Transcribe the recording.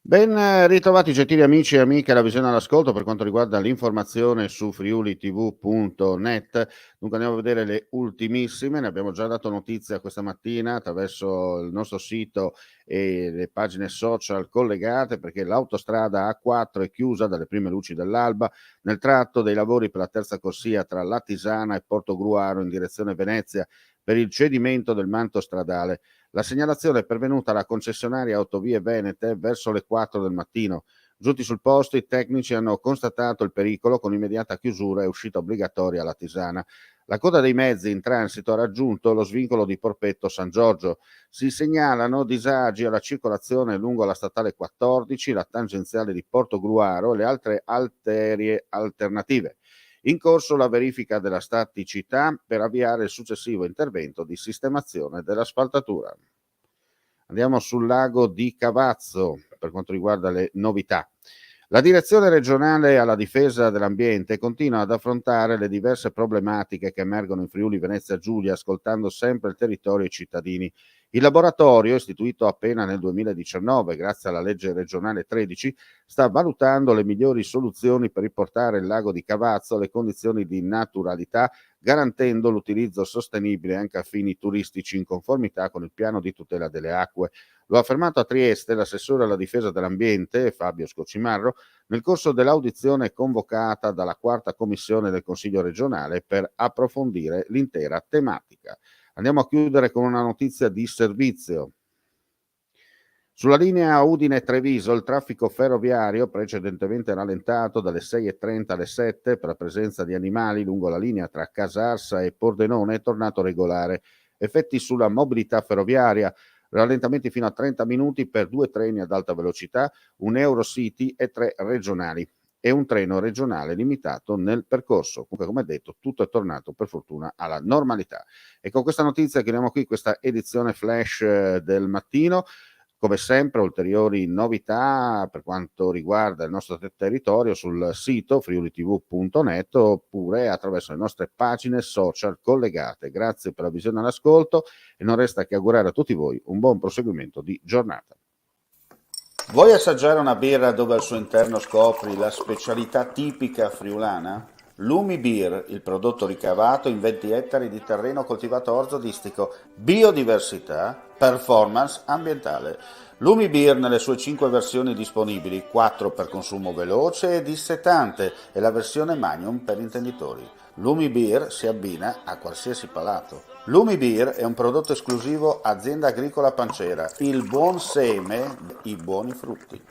Ben ritrovati gentili amici e amiche alla Visione all'Ascolto per quanto riguarda l'informazione su friulitv.net. Dunque andiamo a vedere le ultimissime, ne abbiamo già dato notizia questa mattina attraverso il nostro sito e le pagine social collegate, perché l'autostrada A4 è chiusa dalle prime luci dell'alba nel tratto dei lavori per la terza corsia tra Latisana e Portogruaro in direzione Venezia per il cedimento del manto stradale. La segnalazione è pervenuta alla concessionaria Autovie Venete verso le 4 del mattino. Giunti sul posto, i tecnici hanno constatato il pericolo con immediata chiusura e uscita obbligatoria alla Tisana. La coda dei mezzi in transito ha raggiunto lo svincolo di Porpetto San Giorgio. Si segnalano disagi alla circolazione lungo la statale 14, la tangenziale di Portogruaro e le altre arterie alternative. In corso la verifica della staticità per avviare il successivo intervento di sistemazione dell'asfaltatura. Andiamo sul lago di Cavazzo per quanto riguarda le novità. La direzione regionale alla difesa dell'ambiente continua ad affrontare le diverse problematiche che emergono in Friuli Venezia Giulia, ascoltando sempre il territorio e i cittadini. Il laboratorio, istituito appena nel 2019 grazie alla legge regionale 13, sta valutando le migliori soluzioni per riportare il lago di Cavazzo alle condizioni di naturalità, garantendo l'utilizzo sostenibile anche a fini turistici in conformità con il piano di tutela delle acque. Lo ha affermato a Trieste l'assessore alla difesa dell'ambiente, Fabio Scocimarro, nel corso dell'audizione convocata dalla quarta commissione del Consiglio regionale per approfondire l'intera tematica. Andiamo a chiudere con una notizia di servizio. Sulla linea Udine-Treviso il traffico ferroviario, precedentemente rallentato dalle 6:30 alle 7 per la presenza di animali lungo la linea tra Casarsa e Pordenone, è tornato regolare. Effetti sulla mobilità ferroviaria: rallentamenti fino a 30 minuti per 2 treni ad alta velocità, un Eurocity e 3 regionali e un treno regionale limitato nel percorso. Comunque, come detto, tutto è tornato per fortuna alla normalità. E con questa notizia chiudiamo qui questa edizione flash del mattino. Come sempre ulteriori novità per quanto riguarda il nostro territorio sul sito friulitv.net oppure attraverso le nostre pagine social collegate. Grazie per la visione e l'ascolto e non resta che augurare a tutti voi un buon proseguimento di giornata. Vuoi assaggiare una birra dove al suo interno scopri la specialità tipica friulana? Lumi Beer, il prodotto ricavato in 20 ettari di terreno coltivato orzodistico, biodiversità, performance ambientale. Lumi Beer nelle sue 5 versioni disponibili, 4 per consumo veloce e dissetante e la versione Magnum per intenditori. Lumi Beer si abbina a qualsiasi palato. Lumi Beer è un prodotto esclusivo Azienda Agricola Pancera, il buon seme, i buoni frutti.